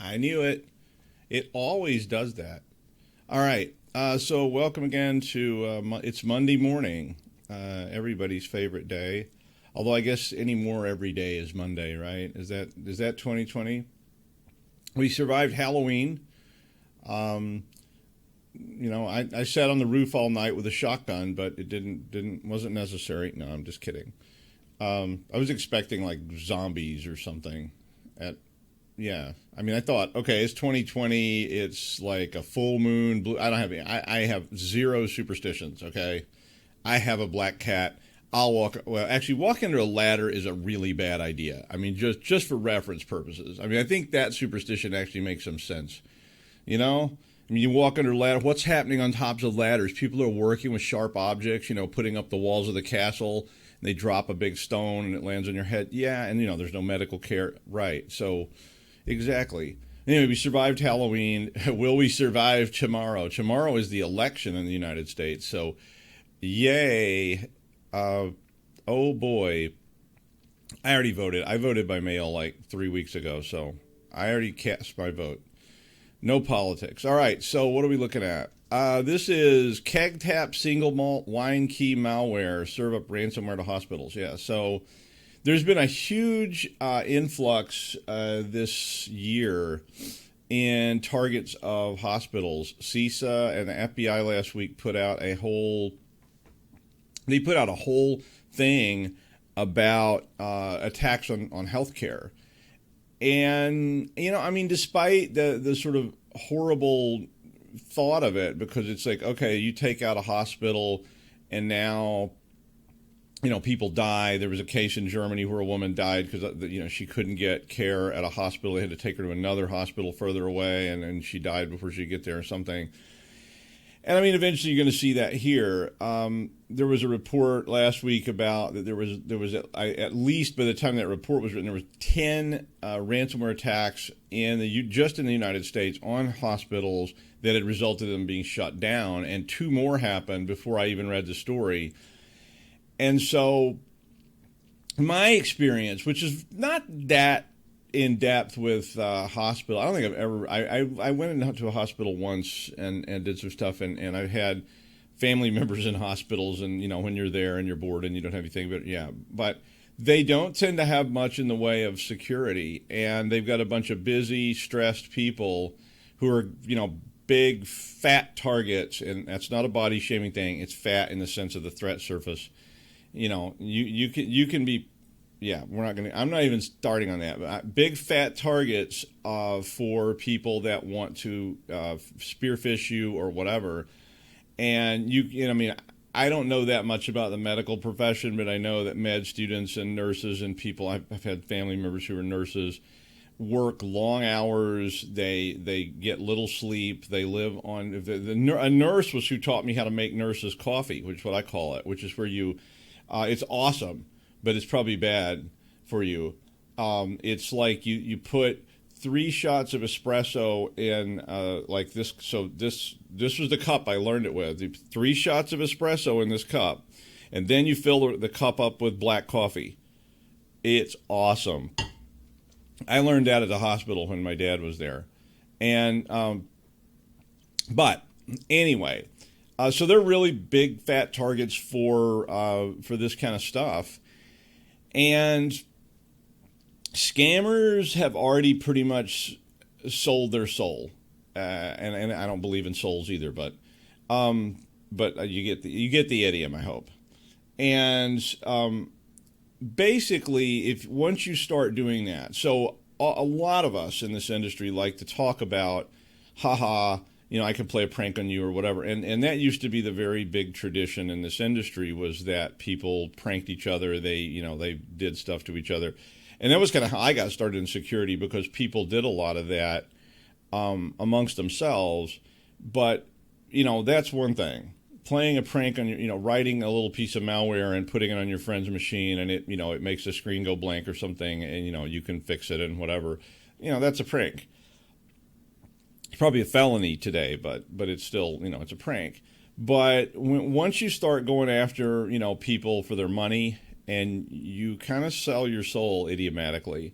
I knew it. It always does that. All right. So welcome again to it's Monday morning, everybody's favorite day. Although I guess anymore every day is Monday, right? Is that 2020? We survived Halloween. Um, I sat on the roof all night with a shotgun, but it wasn't necessary. No, I'm just kidding. I was expecting like zombies or something. At Yeah, I mean, I thought, okay, it's 2020. It's like a full moon. Blue. I don't have any. I have zero superstitions. Okay, I have a black cat. I'll walk. Well, actually, walk under a ladder is a really bad idea. I mean, just for reference purposes. I mean, I think that superstition actually makes some sense. You know, I mean, you walk under a ladder. What's happening on tops of ladders? People are working with sharp objects. Putting up the walls of the castle. And they drop a big stone and it lands on your head. Yeah, and there's no medical care. Right. So, exactly. Anyway, we survived Halloween. Will we survive tomorrow? Tomorrow is the election in the United States. So, yay. Oh boy. I already voted. I voted by mail like 3 weeks ago. So, I already cast my vote. No politics. All right. So, what are we looking at? This is Kegbot single malt wine key malware serve up ransomware to hospitals. Yeah. So, there's been a huge influx this year in targets of hospitals. CISA and the FBI last week put out a whole thing about attacks on healthcare. And, I mean, despite the sort of horrible thought of it, because it's like, okay, you take out a hospital and now people die. There was a case in Germany where a woman died because, she couldn't get care at a hospital. They had to take her to another hospital further away, and she died before she could get there or something. And I mean, eventually you're going to see that here. There was a report last week about that there was at least by the time that report was written, there was 10 ransomware attacks just in the United States on hospitals that had resulted in them being shut down, and 2 more happened before I even read the story. And so my experience, which is not that in depth with hospital, I don't think I've ever, I went into a hospital once and did some stuff, and I've had family members in hospitals, and, when you're there and you're bored and you don't have anything, but they don't tend to have much in the way of security, and they've got a bunch of busy, stressed people who are, big, fat targets, and that's not a body shaming thing. It's fat in the sense of the threat surface. You can be, I'm not even starting on that, but big fat targets for people that want to spearfish you or whatever. And I don't know that much about the medical profession, but I know that med students and nurses and people, I've had family members who are nurses, work long hours. They get little sleep. They live on, a nurse was who taught me how to make nurses coffee, which is what I call it, which is where you, it's awesome, but it's probably bad for you. It's like you put 3 shots of espresso in like this. So this was the cup I learned it with. 3 shots of espresso in this cup, and then you fill the cup up with black coffee. It's awesome. I learned that at the hospital when my dad was there, and but anyway. So they're really big fat targets for this kind of stuff, and scammers have already pretty much sold their soul, and I don't believe in souls either, but you get the idiom, I hope. And basically, if once you start doing that, so a lot of us in this industry like to talk about, haha, I can play a prank on you or whatever. And that used to be the very big tradition in this industry, was that people pranked each other. They did stuff to each other. And that was kind of how I got started in security, because people did a lot of that amongst themselves. But, that's one thing. Playing a prank on writing a little piece of malware and putting it on your friend's machine, and it makes the screen go blank or something, and, you can fix it and whatever. That's a prank. It's probably a felony today, but it's still, it's a prank. But once you start going after, people for their money, and you kind of sell your soul idiomatically,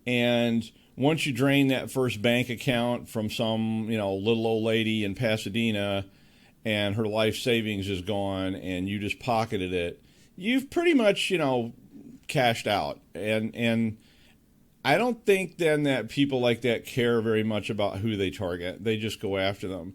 and once you drain that first bank account from some, little old lady in Pasadena and her life savings is gone and you just pocketed it, you've pretty much, cashed out. And I don't think then that people like that care very much about who they target. They just go after them.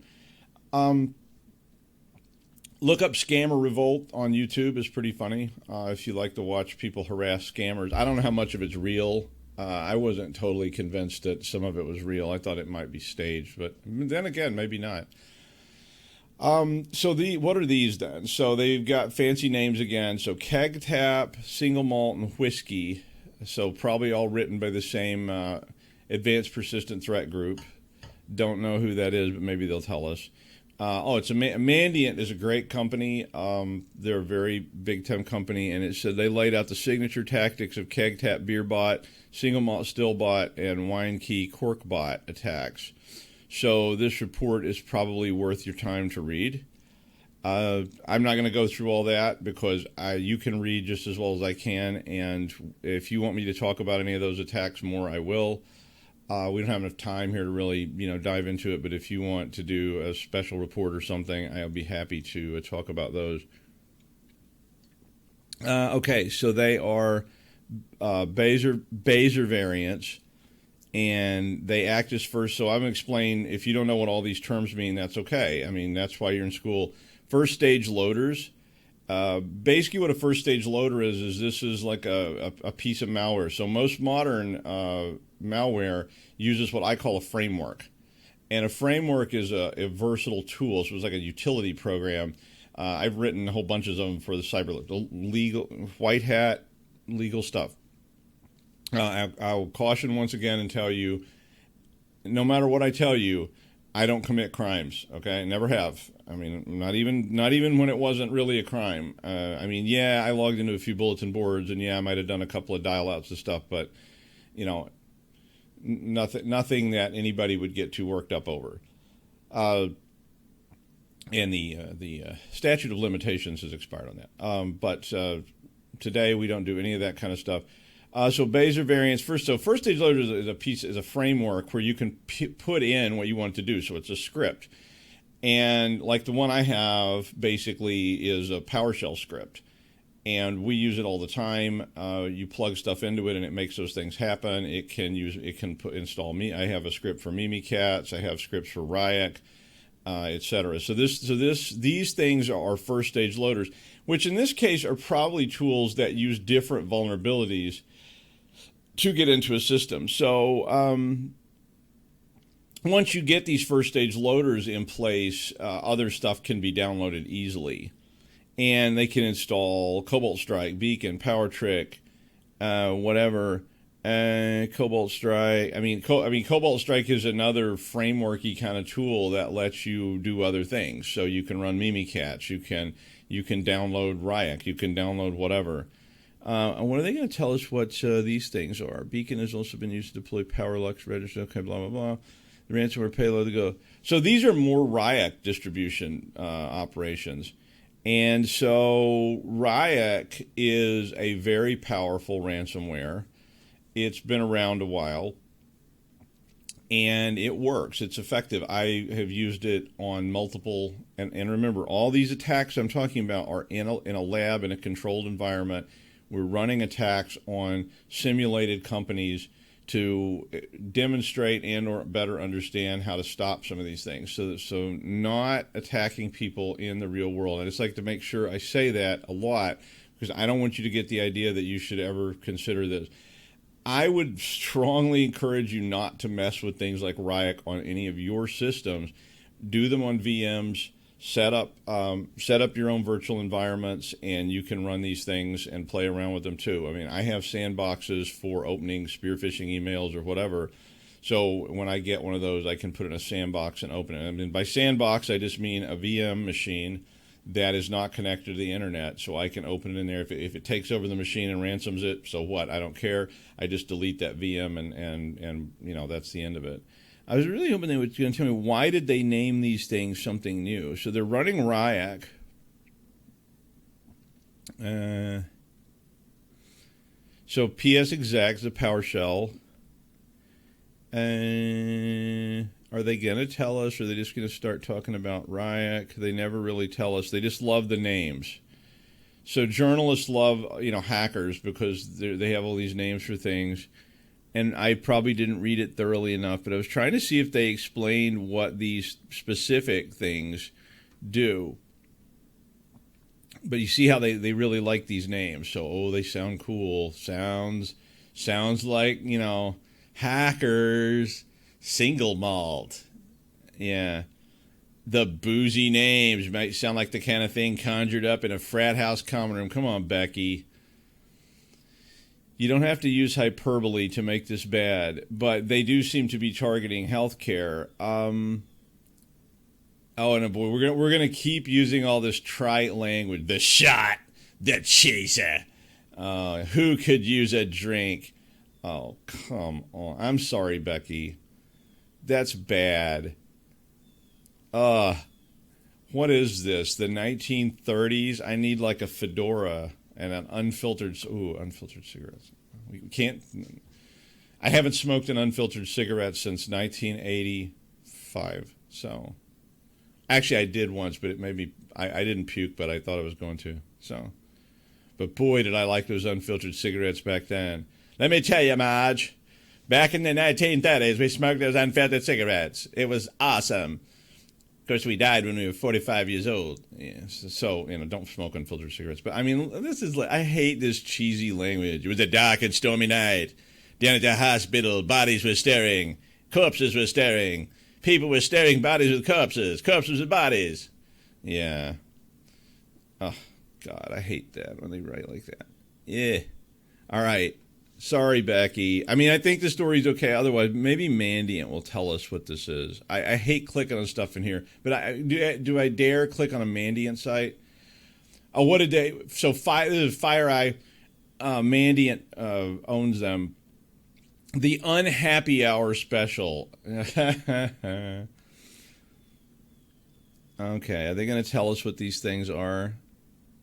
Look up Scammer Revolt on YouTube. It's pretty funny if you like to watch people harass scammers. I don't know how much of it's real. I wasn't totally convinced that some of it was real. I thought it might be staged, but then again, maybe not. So what are these then? So they've got fancy names again. So Keg Tap, Single Malt, and Whiskey. So probably all written by the same Advanced Persistent Threat Group. Don't know who that is, but maybe they'll tell us. It's Mandiant is a great company. They're a very big time company, and it said they laid out the signature tactics of Keg Tap Beer Bot, Single Malt Still Bot, and Wine Key Cork Bot attacks. So this report is probably worth your time to read. I'm not going to go through all that because you can read just as well as I can, and if you want me to talk about any of those attacks more, I will. We don't have enough time here to really, dive into it, but if you want to do a special report or something, I'll be happy to talk about those. Okay, so they are Baser variants, and they act as first. So I'm going to explain, if you don't know what all these terms mean, that's okay. I mean, that's why you're in school. First stage loaders. Basically what a first stage loader is this is like a piece of malware. So most modern malware uses what I call a framework. And a framework is a versatile tool. So it's like a utility program. I've written a whole bunch of them for the legal, white hat, legal stuff. I'll caution once again and tell you, no matter what I tell you, I don't commit crimes, okay? Never have. I mean, not even when it wasn't really a crime. I logged into a few bulletin boards, and I might have done a couple of dial-outs and stuff, but, nothing that anybody would get too worked up over. And the statute of limitations has expired on that. But today we don't do any of that kind of stuff. So Baser variants, first stage loader is a framework where you can put in what you want to do. So it's a script. And like the one I have basically is a PowerShell script. And we use it all the time. You plug stuff into it and it makes those things happen. It can install me. I have a script for Mimikatz. I have scripts for Ryuk, etc. So these things are first stage loaders, which in this case are probably tools that use different vulnerabilities to get into a system. So once you get these first stage loaders in place, other stuff can be downloaded easily. And they can install Cobalt Strike, Beacon, Power Trick, whatever. Cobalt Strike. Cobalt Strike is another frameworky kind of tool that lets you do other things. So you can run Mimikatz. You can download Ryuk. You can download whatever. And what are they going to tell us what these things are? Beacon has also been used to deploy PowerLux register. Okay, blah, blah, blah. The ransomware payload to go. So these are more Ryuk distribution operations. And so Ryuk is a very powerful ransomware. It's been around a while. And it works. It's effective. I have used it on multiple. And remember, all these attacks I'm talking about are in a lab, in a controlled environment. We're running attacks on simulated companies to demonstrate and or better understand how to stop some of these things. So not attacking people in the real world. I just like to make sure I say that a lot because I don't want you to get the idea that you should ever consider this. I would strongly encourage you not to mess with things like Ryuk on any of your systems. Do them on VMs. Set up your own virtual environments, and you can run these things and play around with them too. I mean, I have sandboxes for opening spear phishing emails or whatever. So when I get one of those, I can put it in a sandbox and open it. I mean, by sandbox, I just mean a VM machine that is not connected to the internet. So I can open it in there. If it takes over the machine and ransoms it, so what? I don't care. I just delete that VM and that's the end of it. I was really hoping they were going to tell me why did they name these things something new. So they're running Ryuk. So PS exec is a PowerShell. Are they going to tell us, or are they just going to start talking about Ryuk? They never really tell us. They just love the names. So journalists love, hackers because they have all these names for things. And I probably didn't read it thoroughly enough, but I was trying to see if they explained what these specific things do. But you see how they really like these names. So, they sound cool. Sounds like, hackers, single malt. Yeah. The boozy names might sound like the kind of thing conjured up in a frat house common room. Come on, Becky. You don't have to use hyperbole to make this bad, but they do seem to be targeting healthcare. And boy, we're gonna keep using all this trite language. The shot, the chaser. Who could use a drink? Oh, come on. I'm sorry, Becky. That's bad. What is this? The 1930s? I need like a fedora and an unfiltered cigarettes. We can't. I haven't smoked an unfiltered cigarette since 1985. So, actually, I did once, but it made me. I didn't puke, but I thought I was going to. So, but boy, did I like those unfiltered cigarettes back then. Let me tell you, Marge. Back in the 1930s, we smoked those unfiltered cigarettes. It was awesome. Of course, we died when we were 45 years old. Yeah, so don't smoke unfiltered cigarettes. But, I mean, I hate this cheesy language. It was a dark and stormy night. Down at the hospital, bodies were staring. Corpses were staring. People were staring bodies with corpses. Corpses with bodies. Yeah. Oh, God, I hate that when they write like that. Yeah. All right. Sorry, Becky. I mean, I think the story's okay. Otherwise, maybe Mandiant will tell us what this is. I hate clicking on stuff in here, but do I dare click on a Mandiant site? Oh, what a day! So this is FireEye. Mandiant owns them. The Unhappy Hour special. Okay, are they going to tell us what these things are?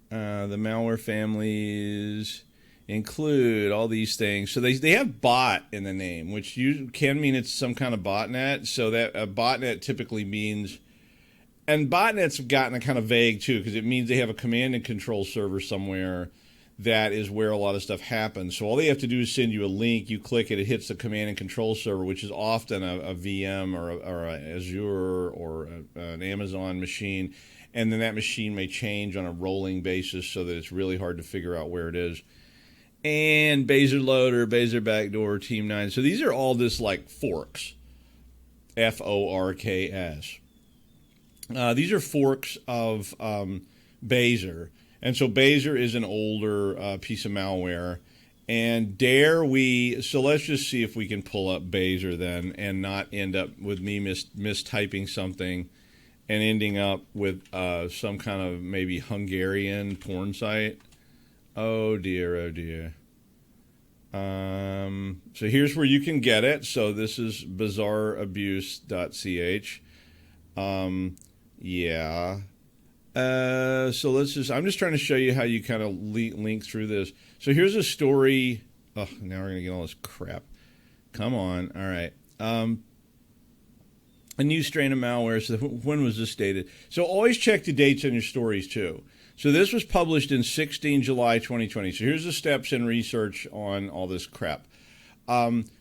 The malware families include all these things. So they have bot in the name, which can mean it's some kind of botnet. So that a botnet typically means, and botnets have gotten a kind of vague too, because it means they have a command and control server somewhere that is where a lot of stuff happens. So all they have to do is send you a link, you click it, it hits the command and control server, which is often a VM or a Azure or an Amazon machine. And then that machine may change on a rolling basis so that it's really hard to figure out where it is. And Bazer Loader, Bazer Backdoor, Team 9. So these are all just like forks. Forks. These are forks of Bazer. And so Bazer is an older piece of malware. And so let's just see if we can pull up Bazer then and not end up with me mistyping something and ending up with some kind of maybe Hungarian porn site. Oh dear, oh dear. So here's where you can get it. So this is bizarreabuse.ch. Yeah. So I'm just trying to show you how you kind of link through this. So here's a story. Oh, now we're going to get all this crap. Come on. All right. A new strain of malware. So when was this dated? So always check the dates on your stories too. So this was published in 16 July 2020. So here's the steps in research on all this crap.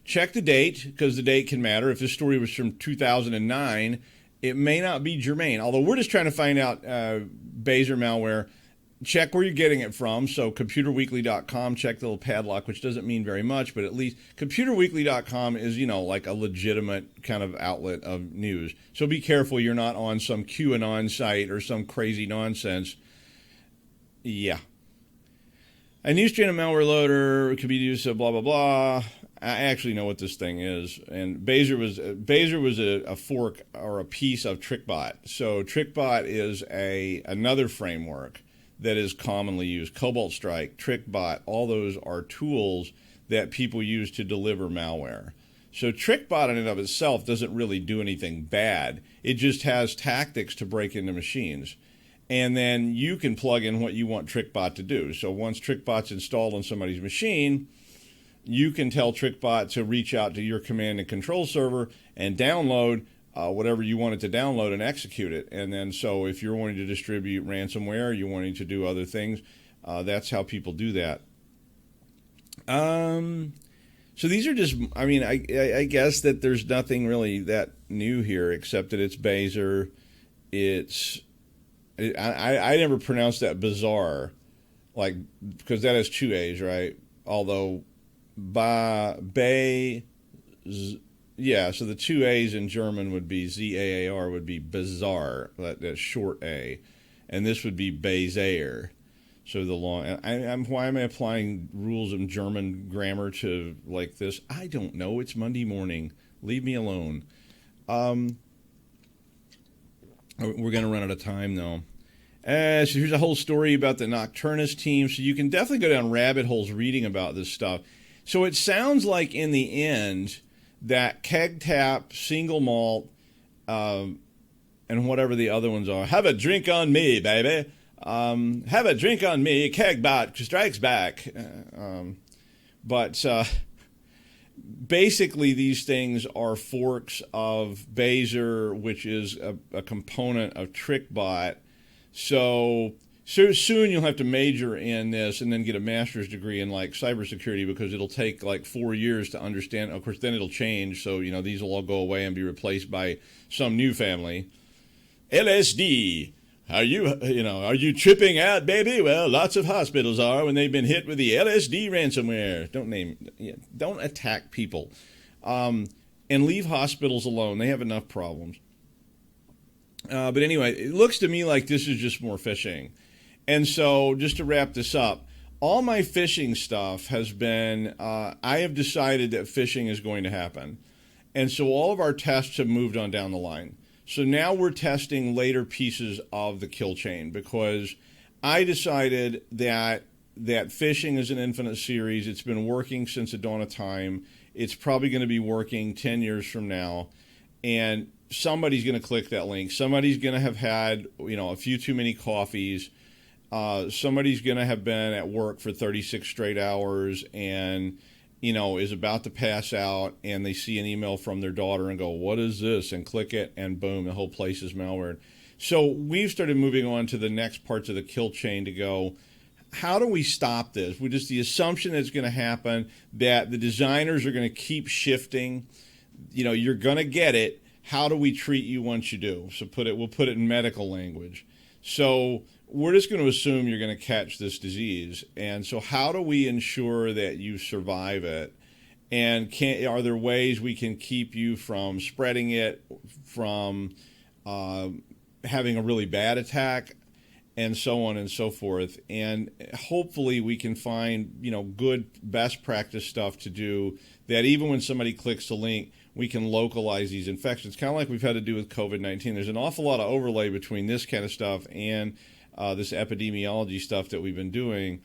Check the date, because the date can matter. If this story was from 2009, it may not be germane. Although we're just trying to find out Bazer malware. Check where you're getting it from. So computerweekly.com, check the little padlock, which doesn't mean very much, but at least computerweekly.com is, like a legitimate kind of outlet of news. So be careful you're not on some QAnon site or some crazy nonsense. Yeah. A new strain of malware loader could be used to blah, blah, blah. I actually know what this thing is. And Bazer was a fork or a piece of TrickBot. So TrickBot is another framework that is commonly used. Cobalt Strike, TrickBot, all those are tools that people use to deliver malware. So TrickBot in and of itself doesn't really do anything bad. It just has tactics to break into machines. And then you can plug in what you want TrickBot to do. So once TrickBot's installed on somebody's machine, you can tell TrickBot to reach out to your command and control server and download whatever you want it to download and execute it. And then so if you're wanting to distribute ransomware, you're wanting to do other things, that's how people do that. So these are just, I mean, I guess that there's nothing really that new here except that it's Baser. I never pronounced that bizarre, like, because that has two A's, right? Although, yeah, so the two A's in German would be Z-A-A-R, would be bizarre, that short A. And this would be Baser. So the long, why am I applying rules of German grammar to like this? I don't know. It's Monday morning. Leave me alone. We're going to run out of time, though. So here's a whole story about the Nocturnus team. So you can definitely go down rabbit holes reading about this stuff. So it sounds like in the end that Keg Tap, Single Malt, and whatever the other ones are, have a drink on me, baby. Have a drink on me, Kegbot strikes back. But basically these things are forks of Baser, which is a component of TrickBot. So soon you'll have to major in this and then get a master's degree in like cybersecurity, because it'll take like 4 years to understand. Of course, then it'll change. So, these will all go away and be replaced by some new family. LSD. Are you tripping out, baby? Well, lots of hospitals are when they've been hit with the LSD ransomware. Don't attack people. And leave hospitals alone. They have enough problems. But anyway, it looks to me like this is just more phishing. And so just to wrap this up, all my phishing stuff has been, I have decided that phishing is going to happen. And so all of our tests have moved on down the line. So now we're testing later pieces of the kill chain, because I decided that phishing is an infinite series. It's been working since the dawn of time. It's probably going to be working 10 years from now. And somebody's going to click that link. Somebody's going to have had, a few too many coffees. Somebody's going to have been at work for 36 straight hours and is about to pass out, and they see an email from their daughter and go, what is this? And click it, and boom, the whole place is malware. So we've started moving on to the next parts of the kill chain to go, how do we stop this? With just the assumption that's going to happen, that the designers are going to keep shifting. You're going to get it. How do we treat you once you do? So we'll put it in medical language. So we're just going to assume you're going to catch this disease. And so how do we ensure that you survive it? And are there ways we can keep you from spreading it, from having a really bad attack, and so on and so forth? And hopefully we can find, good best practice stuff to do that even when somebody clicks the link, we can localize these infections. Kind of like we've had to do with COVID-19. There's an awful lot of overlay between this kind of stuff and this epidemiology stuff that we've been doing,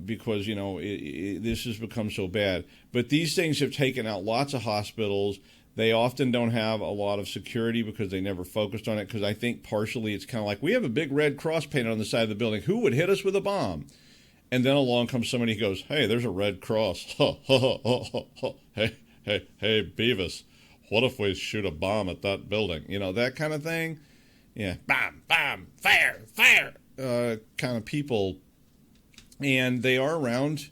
because, this has become so bad. But these things have taken out lots of hospitals. They often don't have a lot of security because they never focused on it, because I think partially it's kind of like, we have a big red cross painted on the side of the building. Who would hit us with a bomb? And then along comes somebody who goes, hey, there's a red cross. Hey, Beavis, what if we shoot a bomb at that building? That kind of thing. Yeah, bomb, fire, kind of people. And they are around.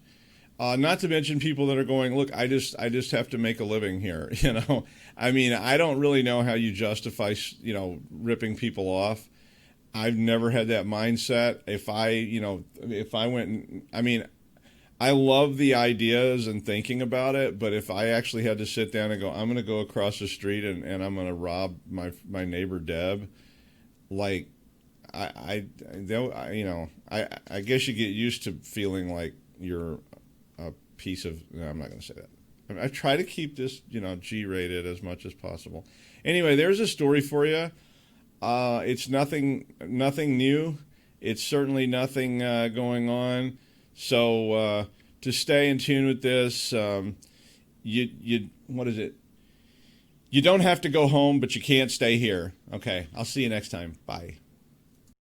Not to mention people that are going, look, I just have to make a living here. I mean, I don't really know how you justify, ripping people off. I've never had that mindset. If I went, I love the ideas and thinking about it, but if I actually had to sit down and go, I'm going to go across the street and I'm going to rob my neighbor Deb, like, I guess you get used to feeling like you're a piece of. No, I'm not going to say that. I try to keep this, G-rated as much as possible. Anyway, there's a story for you. It's nothing new. It's certainly nothing going on. So to stay in tune with this, what is it? You don't have to go home, but you can't stay here. Okay, I'll see you next time. Bye.